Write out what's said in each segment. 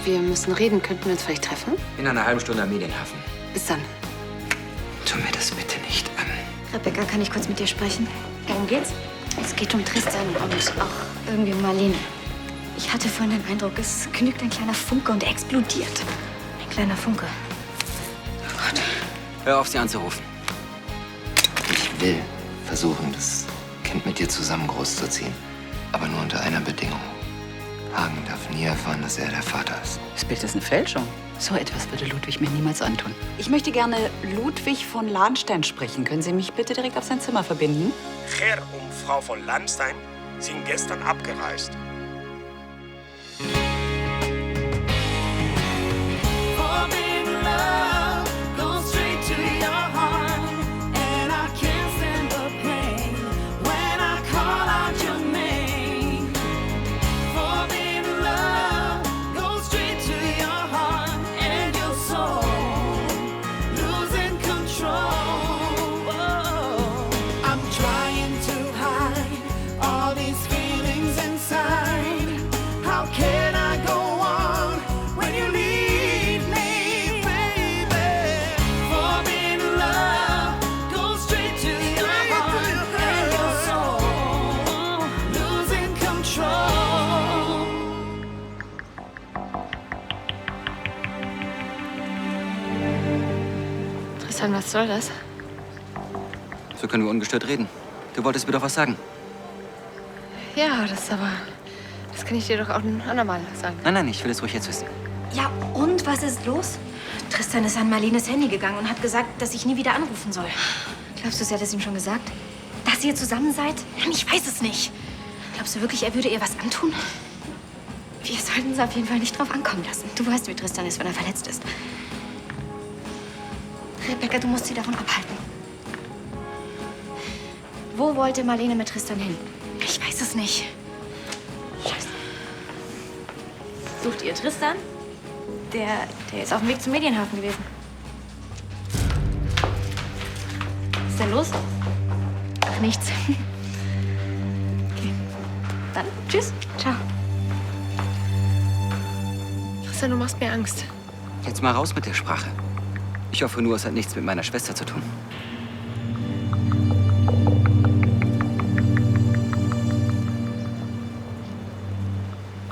wir müssen reden. Könnten wir uns vielleicht treffen? In einer halben Stunde am Medienhafen. Bis dann. Tu mir das bitte nicht an. Rebecca, kann ich kurz mit dir sprechen? Worum geht's? Es geht um Tristan und auch irgendwie um Marlene. Ich hatte vorhin den Eindruck, es genügt ein kleiner Funke und er explodiert. Ein kleiner Funke. Oh Gott. Hör auf, sie anzurufen. Ich will versuchen, das Kind mit dir zusammen großzuziehen. Aber nur unter einer Bedingung. Hagen darf nie erfahren, dass er der Vater ist. Das Bild ist eine Fälschung. So etwas würde Ludwig mir niemals antun. Ich möchte gerne Ludwig von Lahnstein sprechen. Können Sie mich bitte direkt auf sein Zimmer verbinden? Herr und Frau von Lahnstein sind gestern abgereist. Tristan, was soll das? So können wir ungestört reden. Du wolltest mir doch was sagen. Ja, das kann ich dir doch auch ein andermal sagen. Nein, ich will es ruhig jetzt wissen. Ja, und was ist los? Tristan ist an Marlenes Handy gegangen und hat gesagt, dass ich nie wieder anrufen soll. Glaubst du, sie hat es ihm schon gesagt? Dass ihr zusammen seid? Ich weiß es nicht. Glaubst du wirklich, er würde ihr was antun? Wir sollten es auf jeden Fall nicht drauf ankommen lassen. Du weißt, wie Tristan ist, wenn er verletzt ist. Rebecca, du musst sie davon abhalten. Wo wollte Marlene mit Tristan hin? Ich weiß es nicht. Scheiße. Sucht ihr Tristan? Der ist auf dem Weg zum Medienhafen gewesen. Was ist denn los? Ach, nichts. Okay. Dann tschüss. Ciao. Tristan, du machst mir Angst. Jetzt mal raus mit der Sprache. Ich hoffe nur, es hat nichts mit meiner Schwester zu tun.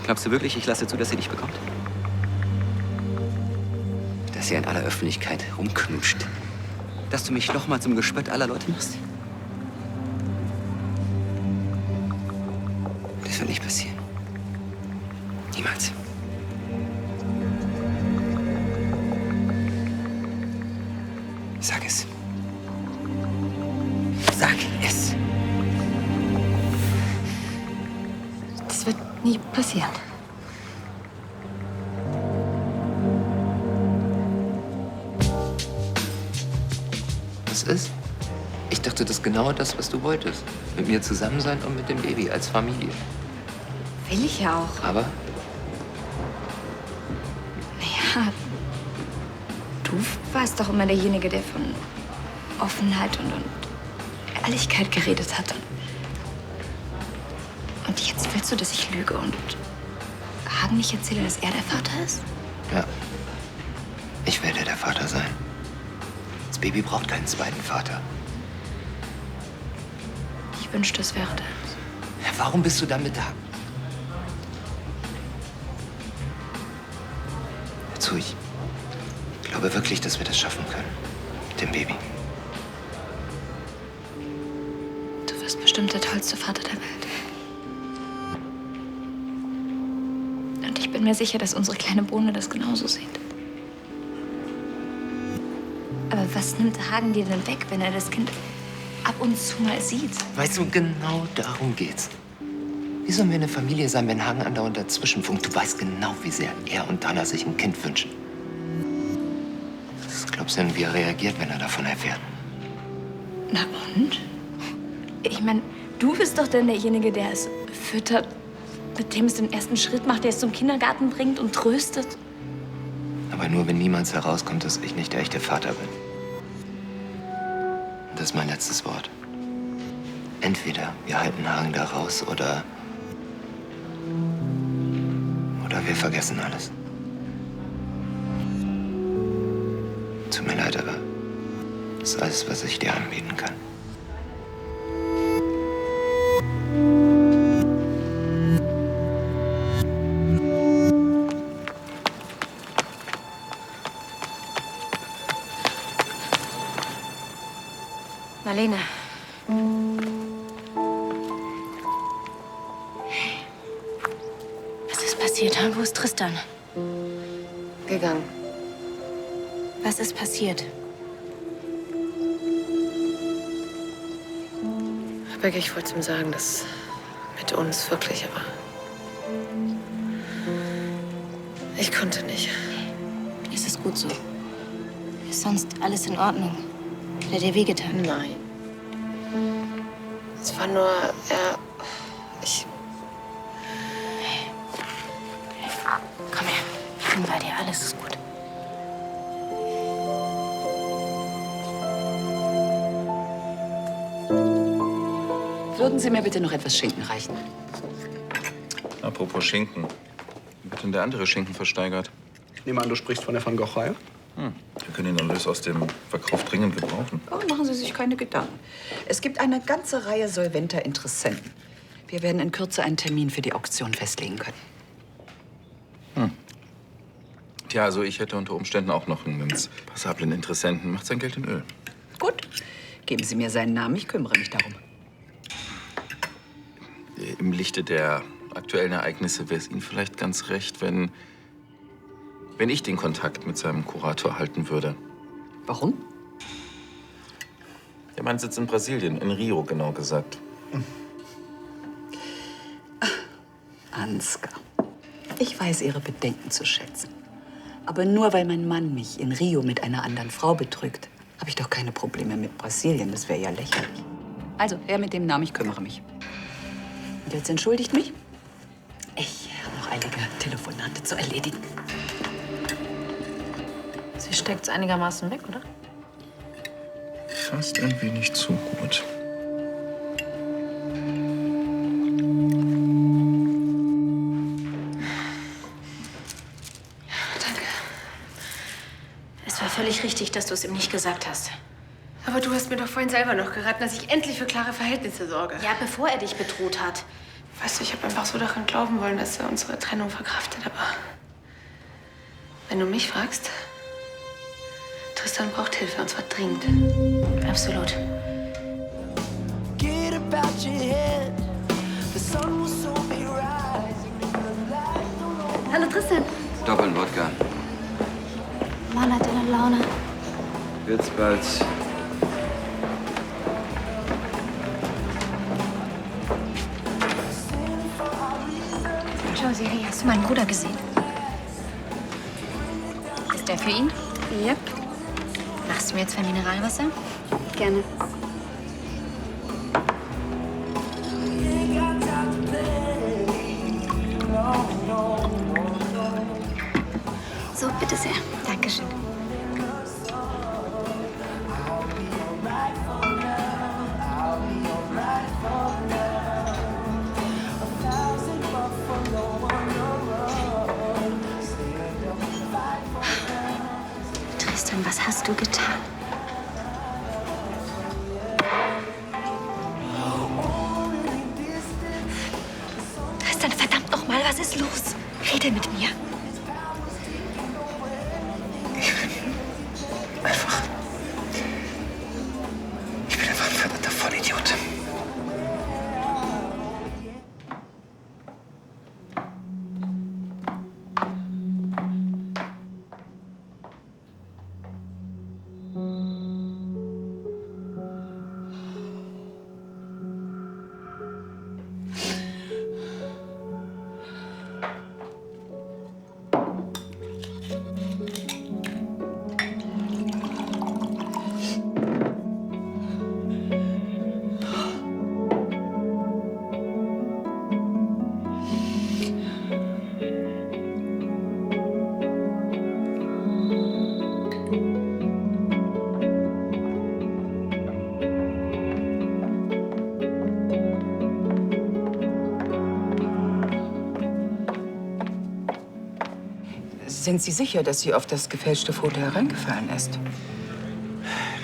Glaubst du wirklich, ich lasse zu, dass sie dich bekommt? Dass sie in aller Öffentlichkeit rumknutscht? Dass du mich noch mal zum Gespött aller Leute machst? Das wird nicht passieren. Niemals. Sag es. Sag es. Das wird nie passieren. Was ist? Ich dachte, das ist genau das, was du wolltest. Mit mir zusammen sein und mit dem Baby als Familie. Will ich ja auch. Aber Naja, du warst doch immer derjenige, der von Offenheit und Ehrlichkeit geredet hat. Und jetzt willst du, dass ich lüge und Hagen nicht erzähle, dass er der Vater ist? ja, ich werde der Vater sein. Das Baby braucht keinen zweiten Vater. Ich wünschte, es wäre deins. Ja, warum bist du damit da? Hör zu, ich glaube wirklich, dass wir das schaffen können. Mit dem Baby. Du wirst bestimmt der tollste Vater der Welt. Und ich bin mir sicher, dass unsere kleine Bohne das genauso sieht. Aber was nimmt Hagen dir denn weg, wenn er das Kind ab und zu mal sieht? Weißt du, genau darum geht's. Wie sollen wir eine Familie sein, wenn Hagen andauernd dazwischenfunkt? Du weißt genau, wie sehr er und Dana sich ein Kind wünschen. Was glaubst du denn, wie er reagiert, wenn er davon erfährt? Na und? Ich meine, du bist doch dann derjenige, der es füttert, mit dem es den ersten Schritt macht, der es zum Kindergarten bringt und tröstet. Aber nur, wenn niemals herauskommt, dass ich nicht der echte Vater bin. Und das ist mein letztes Wort. Entweder wir halten Hagen da raus oder wir vergessen alles. Das ist alles, was ich dir anbieten kann. Marlene. Was ist passiert? Wo ist Tristan? Gegangen. Was ist passiert? Rebecca, ich wollte ihm sagen, dass mit uns wirklich, aber ich konnte nicht. Es ist gut so. Ist sonst alles in Ordnung? Hat er dir wehgetan? Nein. Es war nur, ich... Komm her. Ich bin bei dir. Alles ist gut. Würden Sie mir bitte noch etwas Schinken reichen? Apropos Schinken. Wie wird denn der andere Schinken versteigert? Ich nehme an, du sprichst von der Van Gogh-Reihe? Wir können den Erlös aus dem Verkauf dringend gebrauchen. Oh, machen Sie sich keine Gedanken. Es gibt eine ganze Reihe solventer Interessenten. Wir werden in Kürze einen Termin für die Auktion festlegen können. Tja, also ich hätte unter Umständen auch noch einen ganz passablen Interessenten. Macht sein Geld in Öl. Gut. Geben Sie mir seinen Namen, ich kümmere mich darum. Im Lichte der aktuellen Ereignisse wäre es Ihnen vielleicht ganz recht, wenn ich den Kontakt mit seinem Kurator halten würde. Warum? Der Mann sitzt in Brasilien, in Rio genau gesagt. Ansgar, ich weiß Ihre Bedenken zu schätzen. Aber nur weil mein Mann mich in Rio mit einer anderen Frau betrügt, habe ich doch keine Probleme mit Brasilien. Das wäre ja lächerlich. Also, her mit dem Namen, ich kümmere mich. Und jetzt entschuldigt mich. Ich habe noch einige Telefonate zu erledigen. Sie steckt's einigermaßen weg, oder? Fast ein wenig zu gut. Es war völlig richtig, dass du es ihm nicht gesagt hast. Aber du hast mir doch vorhin selber noch geraten, dass ich endlich für klare Verhältnisse sorge. Ja, bevor er dich bedroht hat. Weißt du, ich habe einfach so daran glauben wollen, dass er unsere Trennung verkraftet. Aber wenn du mich fragst, Tristan braucht Hilfe, und zwar dringend. Absolut. Hallo Tristan. Doppeln Wodka. Mann hat eine Laune. Wird's bald. Josie, hast du meinen Bruder gesehen? Ist der für ihn? Yep. Machst du mir 2 Mineralwasser? Gerne. So, bitte sehr. Dankeschön. Tristan, was hast du getan? Tristan, verdammt noch mal, was ist los? Rede mit mir. Ich bin einfach ein verdammter Vollidiot. Sind Sie sicher, dass sie auf das gefälschte Foto hereingefallen ist?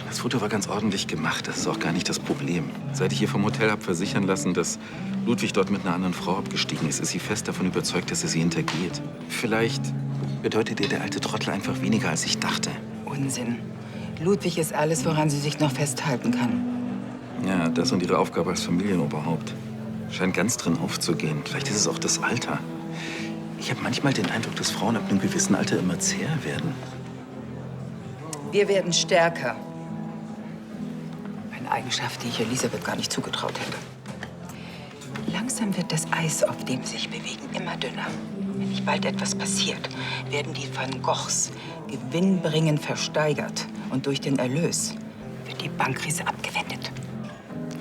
Das Foto war ganz ordentlich gemacht. Das ist auch gar nicht das Problem. Seit ich ihr vom Hotel habe versichern lassen, dass Ludwig dort mit einer anderen Frau abgestiegen ist, ist sie fest davon überzeugt, dass er sie hintergeht. Vielleicht bedeutet ihr der alte Trottel einfach weniger, als ich dachte. Unsinn. Ludwig ist alles, woran sie sich noch festhalten kann. Ja, das und ihre Aufgabe als Familienoberhaupt. Scheint ganz drin aufzugehen. Vielleicht ist es auch das Alter. Ich habe manchmal den Eindruck, dass Frauen ab einem gewissen Alter immer zäher werden. Wir werden stärker. Eine Eigenschaft, die ich Elisabeth gar nicht zugetraut hätte. Langsam wird das Eis, auf dem sie sich bewegen, immer dünner. Wenn nicht bald etwas passiert, werden die Van Goghs gewinnbringend versteigert. Und durch den Erlös wird die Bankkrise abgewendet.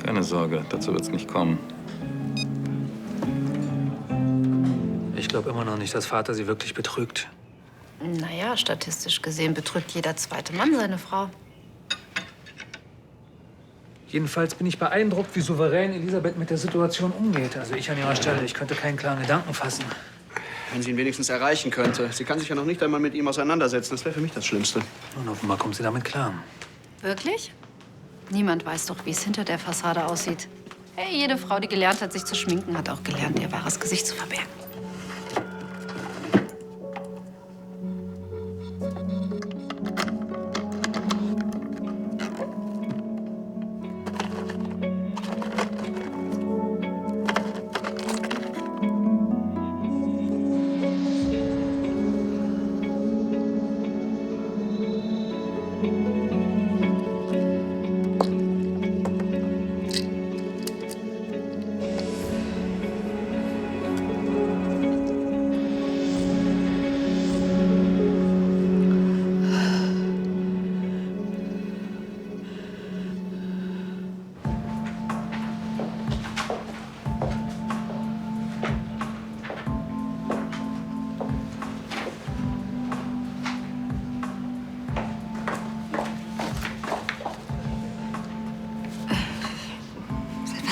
Keine Sorge, dazu wird's nicht kommen. Ich glaube immer noch nicht, dass Vater sie wirklich betrügt. Naja, statistisch gesehen betrügt jeder zweite Mann seine Frau. Jedenfalls bin ich beeindruckt, wie souverän Elisabeth mit der Situation umgeht. Also ich an ihrer Stelle, ich könnte keinen klaren Gedanken fassen. Wenn sie ihn wenigstens erreichen könnte. Sie kann sich ja noch nicht einmal mit ihm auseinandersetzen. Das wäre für mich das Schlimmste. Und offenbar kommt sie damit klar. Wirklich? Niemand weiß doch, wie es hinter der Fassade aussieht. Hey, jede Frau, die gelernt hat, sich zu schminken, hat auch gelernt, ihr wahres Gesicht zu verbergen.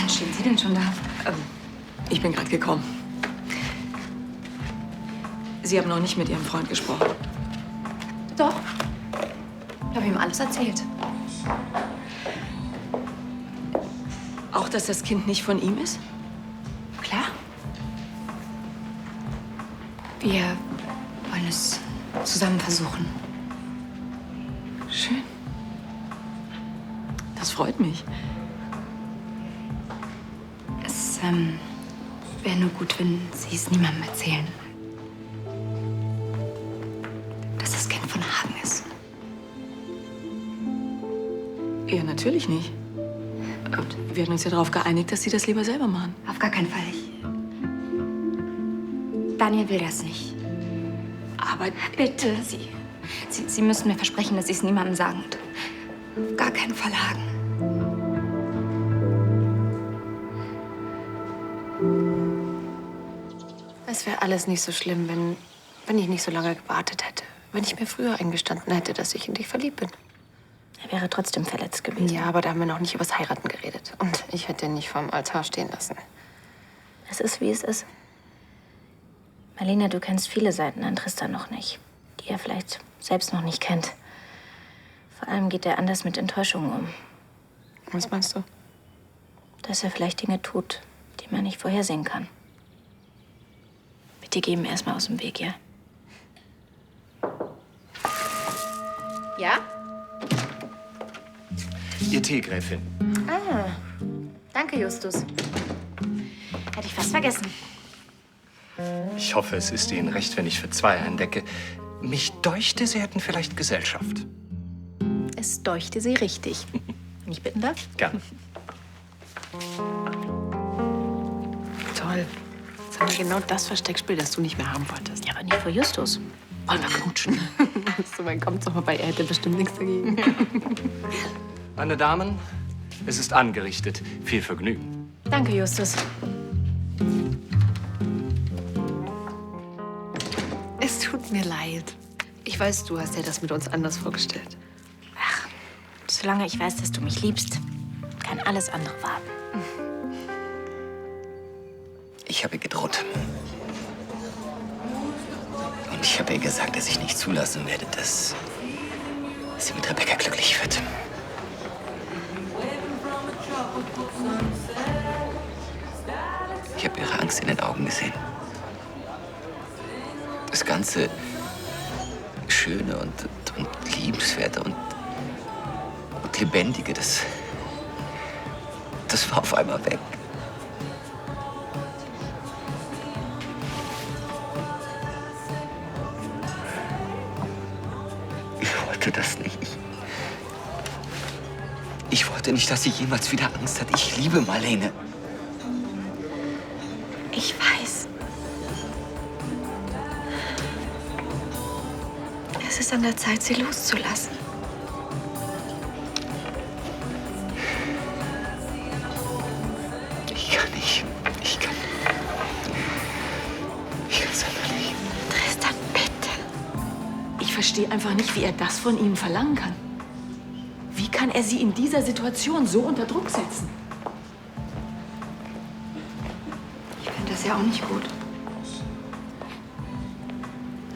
Stehen Sie denn schon da? Ich bin gerade gekommen. Sie haben noch nicht mit Ihrem Freund gesprochen. Doch. Ich habe ihm alles erzählt. Auch, dass das Kind nicht von ihm ist? Klar. Wir wollen es zusammen versuchen. Schön. Das freut mich. Es wäre nur gut, wenn Sie es niemandem erzählen. Dass das Kind von Hagen ist. Ja, natürlich nicht. Wir hatten uns ja darauf geeinigt, dass Sie das lieber selber machen. Auf gar keinen Fall. Daniel will das nicht. Aber bitte, Sie müssen mir versprechen, dass Sie es niemandem sagen. Und auf gar keinen Fall Hagen. Es wäre alles nicht so schlimm, wenn ich nicht so lange gewartet hätte. Wenn ich mir früher eingestanden hätte, dass ich in dich verliebt bin. Er wäre trotzdem verletzt gewesen. Ja, aber da haben wir noch nicht übers Heiraten geredet. Und ich hätte ihn nicht vom Altar stehen lassen. Es ist, wie es ist. Marlene, du kennst viele Seiten an Tristan noch nicht, die er vielleicht selbst noch nicht kennt. Vor allem geht er anders mit Enttäuschungen um. Was meinst du? Dass er vielleicht Dinge tut, die man nicht vorhersehen kann. Bitte geh ihm erstmal aus dem Weg, ja? Ja? Ihr Tee, Gräfin. Ah, danke, Justus. Hätte ich fast vergessen. Ich hoffe, es ist Ihnen recht, wenn ich für zwei eindecke. Mich deuchte, Sie hätten vielleicht Gesellschaft. Es deuchte sie richtig. Wenn ich bitten darf? Gern. Toll. Jetzt haben wir genau das Versteckspiel, das du nicht mehr haben wolltest. Ja, aber nicht vor Justus. Wollen wir knutschen? So weit kommt's doch vorbei. Er hätte bestimmt nichts dagegen. Meine Damen, es ist angerichtet. Viel Vergnügen. Danke, Justus. Es tut mir leid. Ich weiß, du hast dir das mit uns anders vorgestellt. Ach, solange ich weiß, dass du mich liebst, kann alles andere warten. Ich habe ihr gedroht. Und ich habe ihr gesagt, dass ich nicht zulassen werde, dass sie mit Rebecca glücklich wird. Ich habe ihre Angst in den Augen gesehen. Das ganze Schöne und Liebenswerte und Lebendige, das war auf einmal weg. Ich wollte das nicht. Ich wollte nicht, dass sie jemals wieder Angst hat. Ich liebe Marlene. Ich weiß. Es ist an der Zeit, sie loszulassen. Ich kann nicht. Ich kann es einfach nicht. Tristan, bitte. Ich verstehe einfach nicht, wie er das von Ihnen verlangen kann. Wie kann er Sie in dieser Situation so unter Druck setzen? Ich finde das ja auch nicht gut.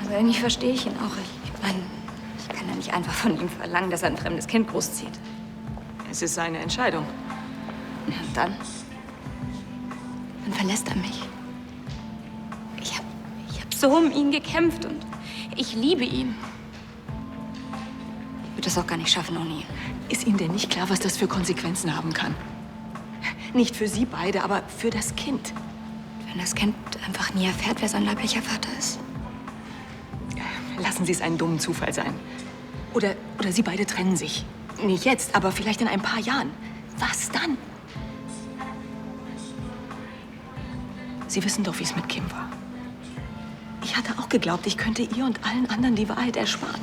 Aber irgendwie verstehe ich ihn auch. Ich meine, ich kann ja nicht einfach von ihm verlangen, dass er ein fremdes Kind großzieht. Es ist seine Entscheidung. Ja, und dann? Dann verlässt er mich. Ich hab so um ihn gekämpft und ich liebe ihn. Ich würde das auch gar nicht schaffen ohne ihn. Ist Ihnen denn nicht klar, was das für Konsequenzen haben kann? Nicht für Sie beide, aber für das Kind. Wenn das Kind einfach nie erfährt, wer sein leiblicher Vater ist. Lassen Sie es einen dummen Zufall sein. Oder Sie beide trennen sich. Nicht jetzt, aber vielleicht in ein paar Jahren. Was dann? Sie wissen doch, wie es mit Kim war. Ich hatte auch geglaubt, ich könnte ihr und allen anderen die Wahrheit ersparen.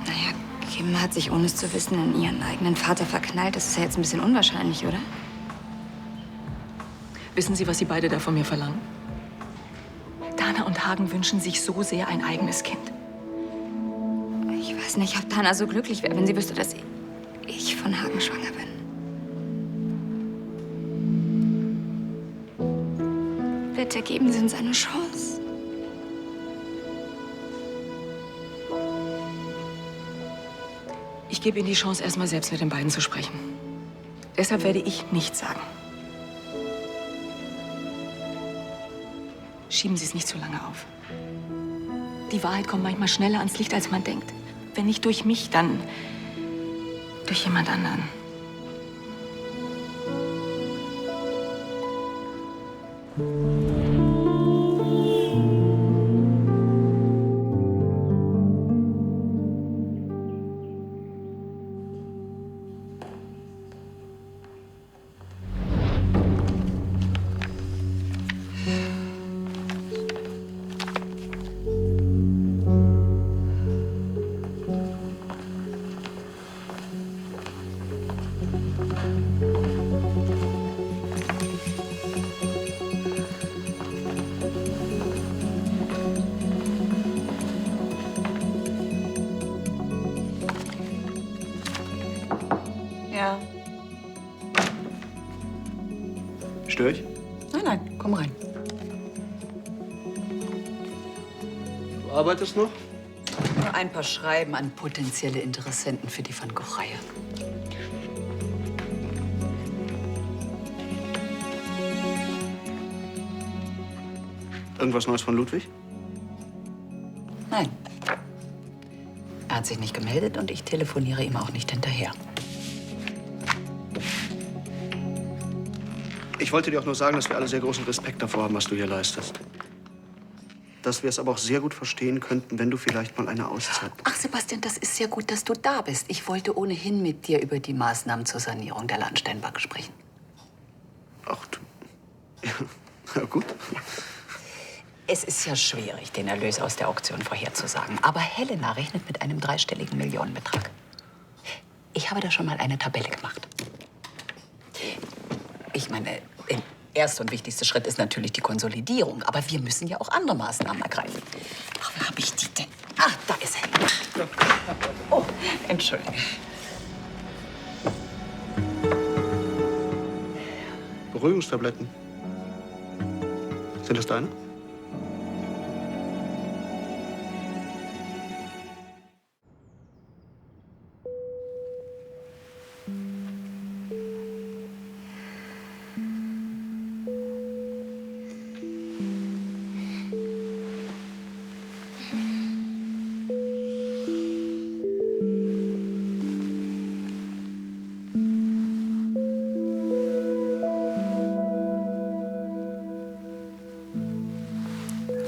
Naja, Kim hat sich, ohne es zu wissen, in ihren eigenen Vater verknallt. Das ist ja jetzt ein bisschen unwahrscheinlich, oder? Wissen Sie, was Sie beide da von mir verlangen? Dana und Hagen wünschen sich so sehr ein eigenes Kind. Ich weiß nicht, ob Dana so glücklich wäre, wenn sie wüsste, dass ich von Hagen schwanger bin. Bitte geben Sie uns eine Chance. Ich gebe Ihnen die Chance, erst mal selbst mit den beiden zu sprechen. Deshalb werde ich nichts sagen. Schieben Sie es nicht zu lange auf. Die Wahrheit kommt manchmal schneller ans Licht, als man denkt. Wenn nicht durch mich, dann durch jemand anderen. Ja. Störe ich? Nein, nein, komm rein. Du arbeitest noch? Nur ein paar Schreiben an potenzielle Interessenten für die Van Gogh-Reihe. Irgendwas Neues von Ludwig? Nein. Er hat sich nicht gemeldet und ich telefoniere ihm auch nicht hinterher. Ich wollte dir auch nur sagen, dass wir alle sehr großen Respekt davor haben, was du hier leistest. Dass wir es aber auch sehr gut verstehen könnten, wenn du vielleicht mal eine Auszeit... Ach, Sebastian, das ist sehr gut, dass du da bist. Ich wollte ohnehin mit dir über die Maßnahmen zur Sanierung der Landsteinbank sprechen. Ach du... Ja, gut. Es ist ja schwierig, den Erlös aus der Auktion vorherzusagen. Aber Helena rechnet mit einem dreistelligen Millionenbetrag. Ich habe da schon mal eine Tabelle gemacht. Ich meine, der erste und wichtigste Schritt ist natürlich die Konsolidierung. Aber wir müssen ja auch andere Maßnahmen ergreifen. Ach, wo habe ich die denn? Ach, da ist Helena. Oh, Entschuldigung. Beruhigungstabletten. Sind das deine?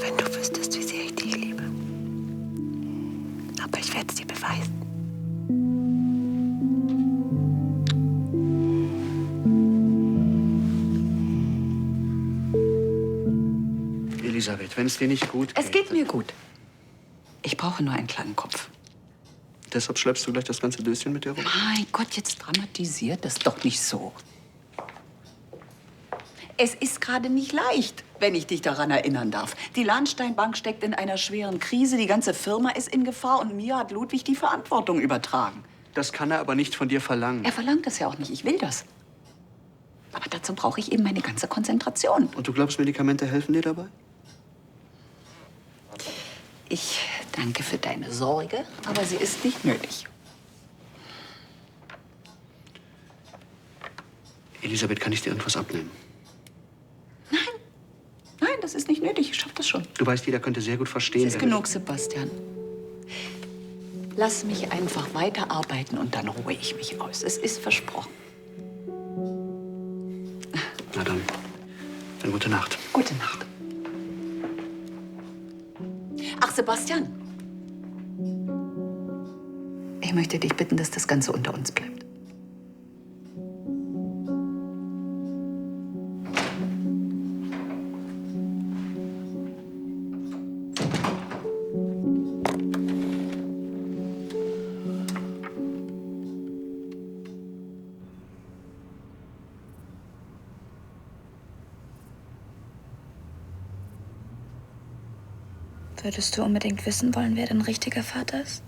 Wenn du wüsstest, wie sehr ich dich liebe. Aber ich werde es dir beweisen. Elisabeth, wenn es dir nicht gut geht... Es geht mir gut. Ich brauche nur einen kleinen Kopf. Deshalb schleppst du gleich das ganze Döschen mit dir rum? Mein Gott, jetzt dramatisiert das doch nicht so. Es ist gerade nicht leicht, wenn ich dich daran erinnern darf. Die Lahnsteinbank steckt in einer schweren Krise, die ganze Firma ist in Gefahr und mir hat Ludwig die Verantwortung übertragen. Das kann er aber nicht von dir verlangen. Er verlangt das ja auch nicht, ich will das. Aber dazu brauche ich eben meine ganze Konzentration. Und du glaubst, Medikamente helfen dir dabei? Ich danke für deine Sorge, aber sie ist nicht nötig. Elisabeth, kann ich dir irgendwas abnehmen? Nein, das ist nicht nötig. Ich schaff das schon. Du weißt, jeder könnte sehr gut verstehen, Es ist wenn- genug, Sebastian. Lass mich einfach weiterarbeiten und dann ruhe ich mich aus. Es ist versprochen. Na dann gute Nacht. Gute Nacht. Ach, Sebastian. Ich möchte dich bitten, dass das Ganze unter uns bleibt. Würdest du unbedingt wissen wollen, wer dein richtiger Vater ist?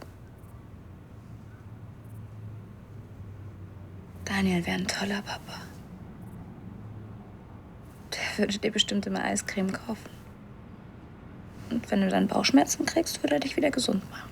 Daniel wäre ein toller Papa. Der würde dir bestimmt immer Eiscreme kaufen. Und wenn du dann Bauchschmerzen kriegst, würde er dich wieder gesund machen.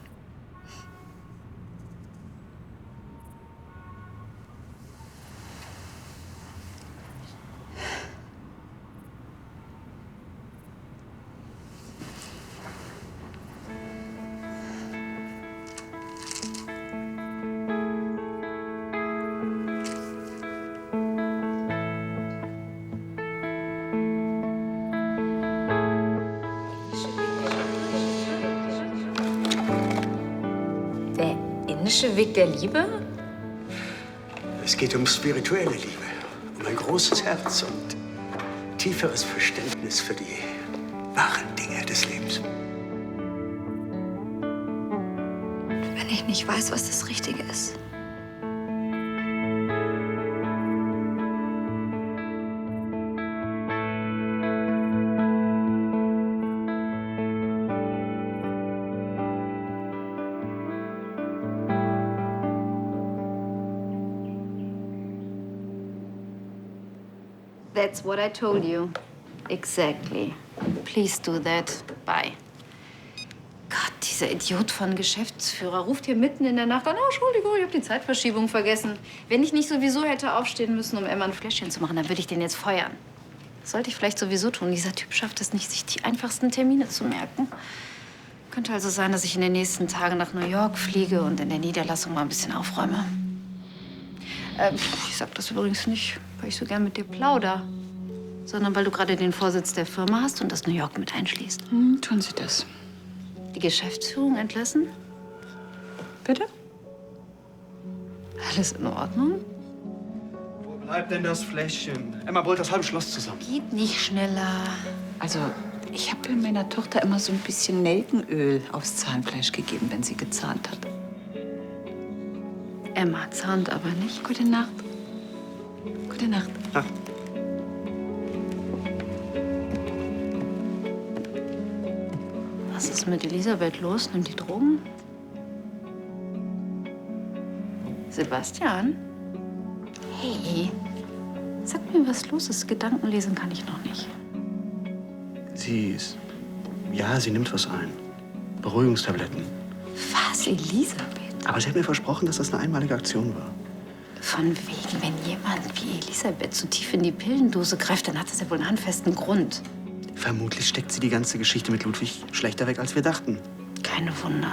Indische Weg der Liebe? Es geht um spirituelle Liebe, um ein großes Herz und tieferes Verständnis für die wahren Dinge des Lebens. Wenn ich nicht weiß, was das Richtige ist. That's what I told you. Exactly. Please do that. Bye. Gott, dieser Idiot von Geschäftsführer ruft hier mitten in der Nacht an. Oh, Entschuldigung, ich habe die Zeitverschiebung vergessen. Wenn ich nicht sowieso hätte aufstehen müssen, um Emma ein Fläschchen zu machen, dann würde ich den jetzt feuern. Das sollte ich vielleicht sowieso tun. Dieser Typ schafft es nicht, sich die einfachsten Termine zu merken. Könnte also sein, dass ich in den nächsten Tagen nach New York fliege und in der Niederlassung mal ein bisschen aufräume. Ich sag das übrigens nicht, weil ich so gern mit dir plauder, sondern weil du gerade den Vorsitz der Firma hast und das New York mit einschließt. Tun Sie das. Die Geschäftsführung entlassen? Bitte? Alles in Ordnung? Wo bleibt denn das Fläschchen? Emma brüllt das halbe Schloss zusammen. Geht nicht schneller. Also, ich habe meiner Tochter immer so ein bisschen Nelkenöl aufs Zahnfleisch gegeben, wenn sie gezahnt hat. Emma zahnt aber nicht. Gute Nacht. Gute Nacht. Ach. Was ist mit Elisabeth los? Nimmt die Drogen? Sebastian? Hey, sag mir, was los ist. Gedanken lesen kann ich noch nicht. Sie nimmt was ein. Beruhigungstabletten. Was, Elisabeth? Aber sie hat mir versprochen, dass das eine einmalige Aktion war. Von wegen, wenn jemand wie Elisabeth so tief in die Pillendose greift, dann hat das ja wohl einen handfesten Grund. Vermutlich steckt sie die ganze Geschichte mit Ludwig schlechter weg, als wir dachten. Keine Wunder.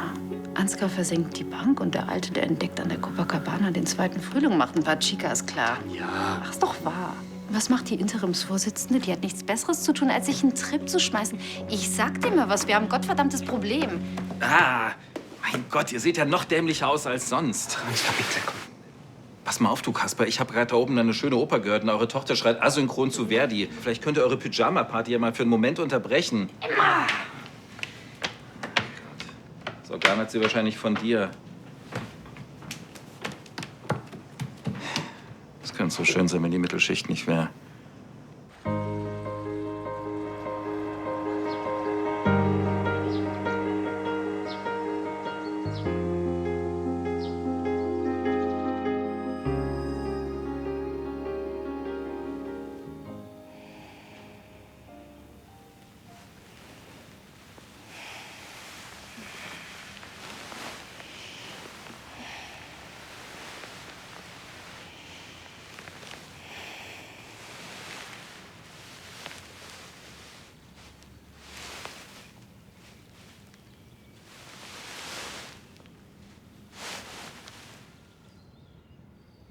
Ansgar versenkt die Bank und der Alte, der entdeckt an der Copacabana den zweiten Frühling, macht ein paar Chicas klar. Ja. Ach, ist doch wahr. Was macht die Interimsvorsitzende? Die hat nichts Besseres zu tun, als sich einen Trip zu schmeißen. Ich sag dir mal was, wir haben ein gottverdammtes Problem. Ah, mein Gott, ihr seht ja noch dämlicher aus als sonst. Pass mal auf, du Kasper, ich habe gerade da oben eine schöne Oper gehört und eure Tochter schreit asynchron zu Verdi. Vielleicht könnt ihr eure Pyjama-Party ja mal für einen Moment unterbrechen. Emma! Das Organ hat sie wahrscheinlich von dir. Das könnte so schön sein, wenn die Mittelschicht nicht wäre.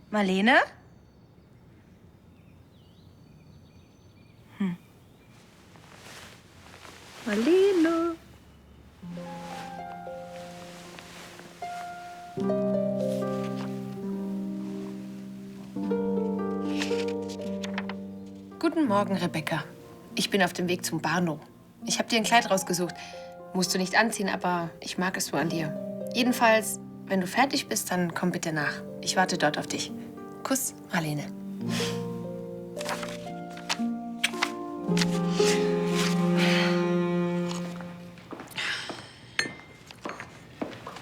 Marlene? Marlene. Guten Morgen, Rebecca. Ich bin auf dem Weg zum Bahnhof. Ich habe dir ein Kleid rausgesucht. Musst du nicht anziehen, aber ich mag es so an dir. Jedenfalls, wenn du fertig bist, dann komm bitte nach. Ich warte dort auf dich. Kuss, Marlene.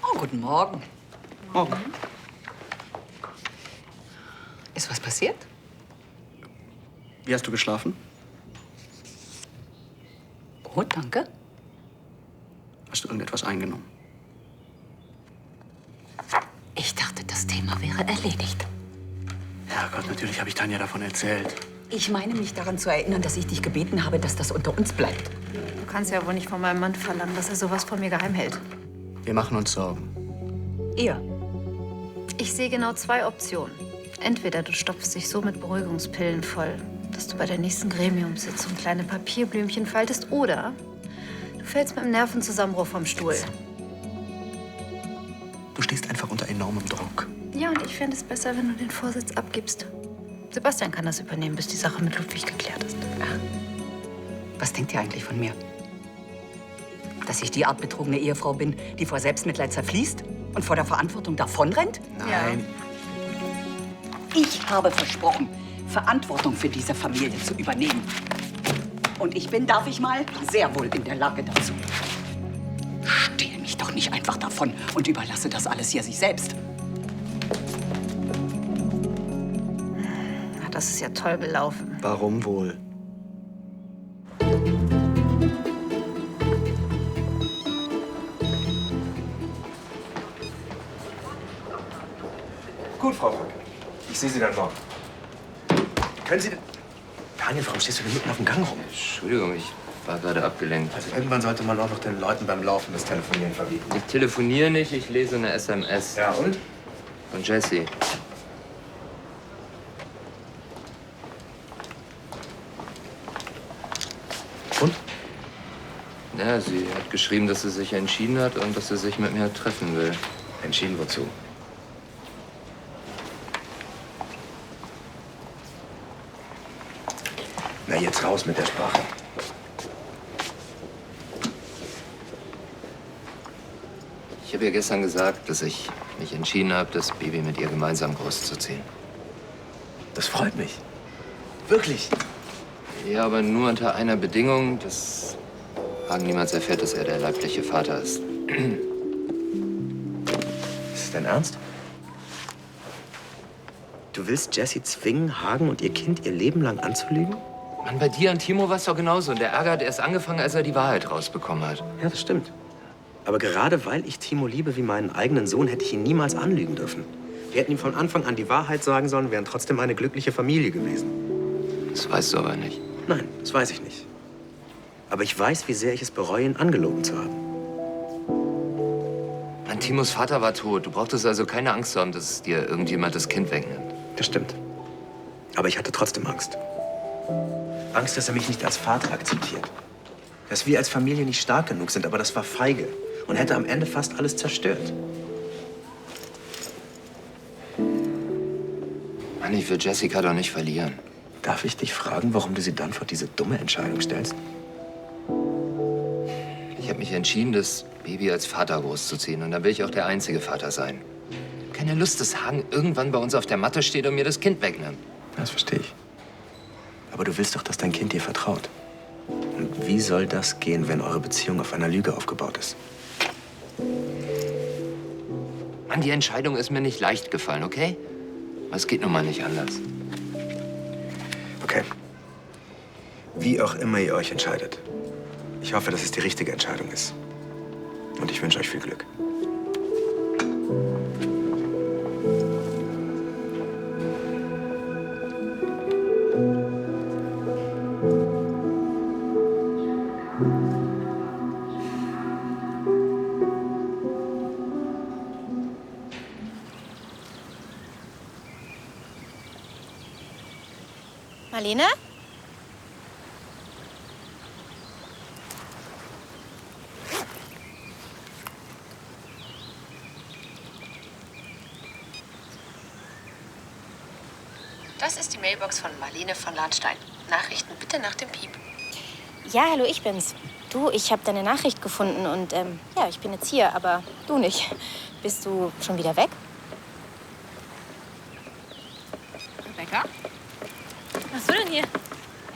Oh, guten Morgen. Morgen. Ist was passiert? Wie hast du geschlafen? Gut, danke. Hast du irgendetwas eingenommen? Ich dachte, das Thema wäre erledigt. Ja Gott, natürlich habe ich Tanja davon erzählt. Ich meine, mich daran zu erinnern, dass ich dich gebeten habe, dass das unter uns bleibt. Du kannst ja wohl nicht von meinem Mann verlangen, dass er sowas von mir geheim hält. Wir machen uns Sorgen. Ihr? Ich sehe genau zwei Optionen. Entweder du stopfst dich so mit Beruhigungspillen voll, dass du bei der nächsten Gremiumssitzung kleine Papierblümchen faltest, oder du fällst mit einem Nervenzusammenbruch vom Stuhl. Du stehst einfach unter enormem Druck. Ja, und ich fände es besser, wenn du den Vorsitz abgibst. Sebastian kann das übernehmen, bis die Sache mit Ludwig geklärt ist. Was denkt ihr eigentlich von mir? Dass ich die Art betrogene Ehefrau bin, die vor Selbstmitleid zerfließt und vor der Verantwortung davonrennt? Nein. Ich habe versprochen, Verantwortung für diese Familie zu übernehmen. Und ich bin, darf ich mal, sehr wohl in der Lage dazu. Stehl mich doch nicht einfach davon und überlasse das alles hier sich selbst. Ach, das ist ja toll gelaufen. Warum wohl? Gut, Frau Frank. Ich sehe Sie dann morgen. Können Sie denn... Daniel, warum stehst du denn mitten auf dem Gang rum? Entschuldigung, ich war gerade abgelenkt. Also irgendwann sollte man auch noch den Leuten beim Laufen das Telefonieren verbieten. Ich telefoniere nicht, ich lese eine SMS. Ja, und? Von Jessie. Und? Ja, sie hat geschrieben, dass sie sich entschieden hat und dass sie sich mit mir treffen will. Entschieden wozu? Na, jetzt raus mit der Sprache. Ich habe ihr gestern gesagt, dass ich mich entschieden habe, das Baby mit ihr gemeinsam großzuziehen. Das freut mich. Wirklich? Ja, aber nur unter einer Bedingung, dass Hagen niemals erfährt, dass er der leibliche Vater ist. Ist es dein Ernst? Du willst Jessie zwingen, Hagen und ihr Kind ihr Leben lang anzulügen? Mann, bei dir und Timo war es doch genauso. Und der Ärger hat erst angefangen, als er die Wahrheit rausbekommen hat. Ja, das stimmt. Aber gerade weil ich Timo liebe wie meinen eigenen Sohn, hätte ich ihn niemals anlügen dürfen. Wir hätten ihm von Anfang an die Wahrheit sagen sollen, wären trotzdem eine glückliche Familie gewesen. Das weißt du aber nicht. Nein, das weiß ich nicht. Aber ich weiß, wie sehr ich es bereue, ihn angelogen zu haben. Mann, Timos Vater war tot. Du brauchtest also keine Angst zu haben, dass dir irgendjemand das Kind wegnimmt. Das stimmt. Aber ich hatte trotzdem Angst. Angst, dass er mich nicht als Vater akzeptiert. Dass wir als Familie nicht stark genug sind, aber das war feige und hätte am Ende fast alles zerstört. Mann, ich will Jessica doch nicht verlieren. Darf ich dich fragen, warum du sie dann vor diese dumme Entscheidung stellst? Ich habe mich entschieden, das Baby als Vater großzuziehen. Und dann will ich auch der einzige Vater sein. Ich hab keine Lust, dass Hagen irgendwann bei uns auf der Matte steht und mir das Kind wegnimmt. Das verstehe ich. Aber du willst doch, dass dein Kind dir vertraut. Und wie soll das gehen, wenn eure Beziehung auf einer Lüge aufgebaut ist? Mann, die Entscheidung ist mir nicht leicht gefallen, okay? Aber es geht nun mal nicht anders. Okay. Wie auch immer ihr euch entscheidet. Ich hoffe, dass es die richtige Entscheidung ist. Und ich wünsche euch viel Glück. Marlene? Das ist die Mailbox von Marlene von Lahnstein. Nachrichten bitte nach dem Piep. Ja, hallo, ich bin's. Du, ich habe deine Nachricht gefunden und ja, ich bin jetzt hier, aber du nicht. Bist du schon wieder weg? Rebecca? Was machst du denn hier?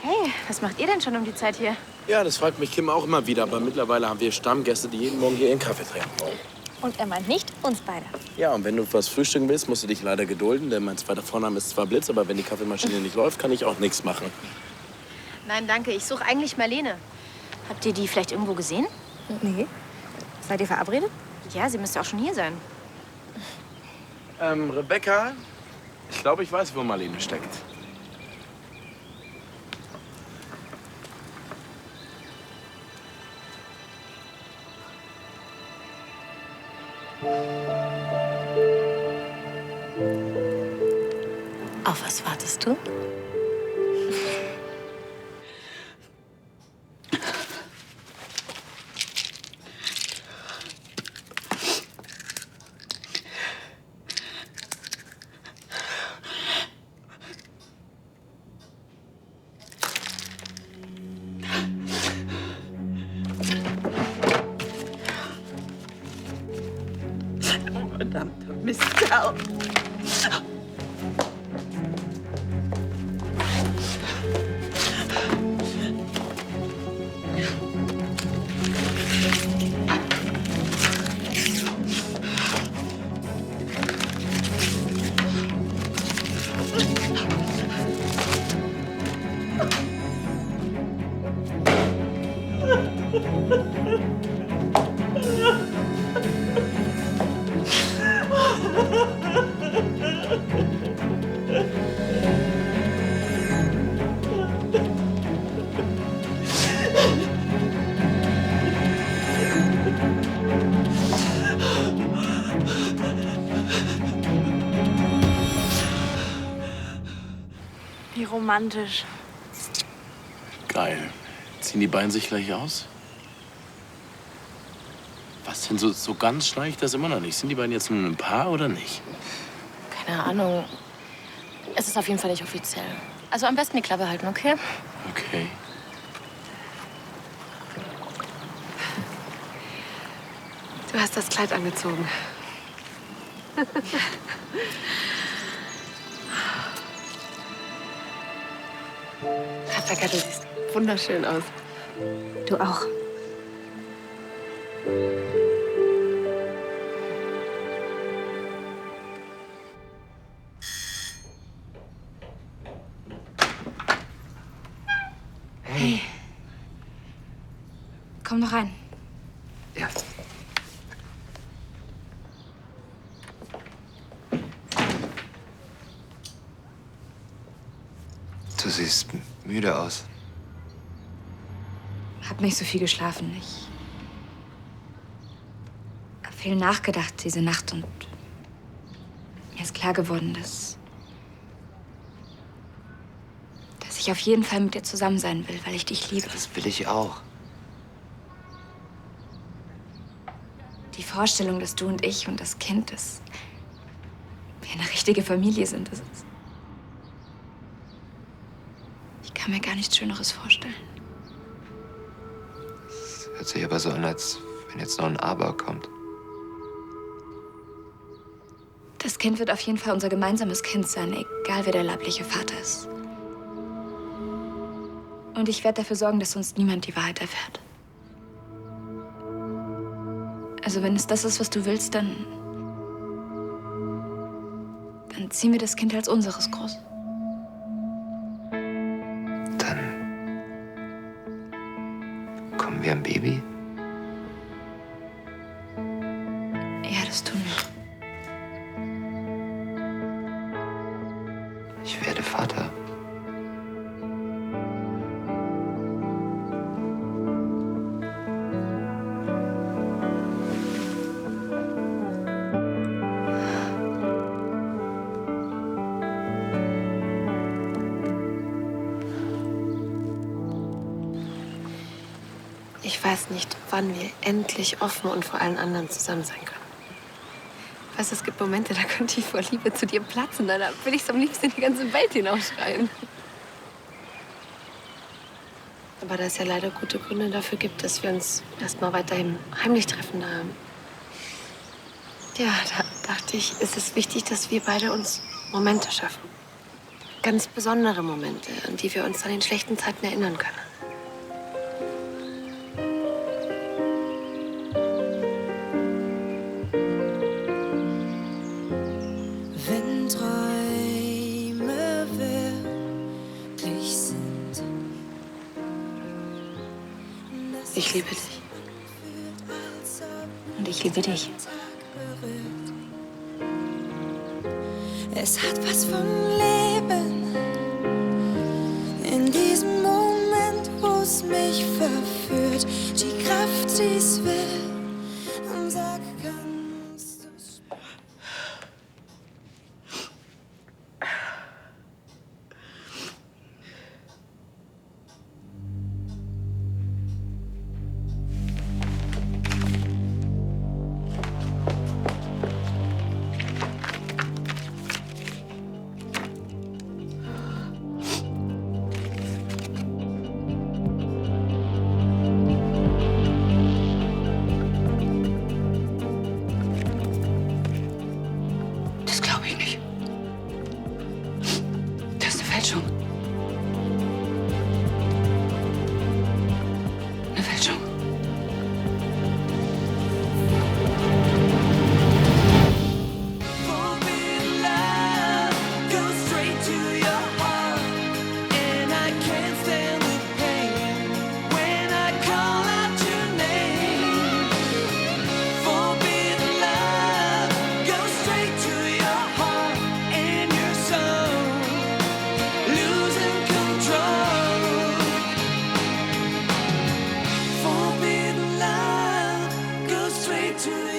Hey, was macht ihr denn schon um die Zeit hier? Ja, das fragt mich Kim auch immer wieder. Aber mittlerweile haben wir Stammgäste, die jeden Morgen hier ihren Kaffee trinken wollen. Und er meint nicht uns beide. Ja, und wenn du was frühstücken willst, musst du dich leider gedulden. Denn mein zweiter Vorname ist zwar Blitz, aber wenn die Kaffeemaschine nicht läuft, kann ich auch nichts machen. Nein, danke. Ich suche eigentlich Marlene. Habt ihr die vielleicht irgendwo gesehen? Nee. Seid ihr verabredet? Ja, sie müsste auch schon hier sein. Rebecca, ich glaube, ich weiß, wo Marlene steckt. Auf was wartest du? Verdammter Mistkerl. Wie romantisch. Geil. Ziehen die beiden sich gleich aus? Was denn, so ganz schnell ich das immer noch nicht. Sind die beiden jetzt nun ein Paar oder nicht? Keine Ahnung. Es ist auf jeden Fall nicht offiziell. Also am besten die Klappe halten, okay? Okay. Du hast das Kleid angezogen. Rebecca, du siehst wunderschön aus. Du auch. Hey. Komm noch rein. Ja. Du siehst müde aus. Hab nicht so viel geschlafen. Ich hab viel nachgedacht diese Nacht und mir ist klar geworden, dass ich ich auf jeden Fall mit dir zusammen sein will, weil ich dich liebe. Das will ich auch. Die Vorstellung, dass du und ich und das Kind, dass wir eine richtige Familie sind, das ist... Ich kann mir gar nichts Schöneres vorstellen. Das hört sich aber so an, als wenn jetzt noch ein Aber kommt. Das Kind wird auf jeden Fall unser gemeinsames Kind sein, egal wer der leibliche Vater ist. Und ich werde dafür sorgen, dass sonst niemand die Wahrheit erfährt. Also wenn es das ist, was du willst, dann ziehen wir das Kind als unseres groß. Bekommen wir ein Baby? Ja, das tun wir. Ich werde Vater. Ich weiß nicht, wann wir endlich offen und vor allen anderen zusammen sein können. Weißt du, es gibt Momente, da könnte ich vor Liebe zu dir platzen. Da will ich es am liebsten in die ganze Welt hinausschreien. Aber da es ja leider gute Gründe dafür gibt, dass wir uns erstmal weiterhin heimlich treffen. Ja, da dachte ich, ist es wichtig, dass wir beide uns Momente schaffen. Ganz besondere Momente, an die wir uns an den schlechten Zeiten erinnern können. Wenn Träume wirklich sind. Ich liebe dich. Und ich liebe dich. Es hat was vom Leben. In diesem Moment, wo es mich verführt, die Kraft, die es will. Und sag, kannst du's spüren? Das glaube ich nicht. Das ist eine Fälschung. Eine Fälschung. To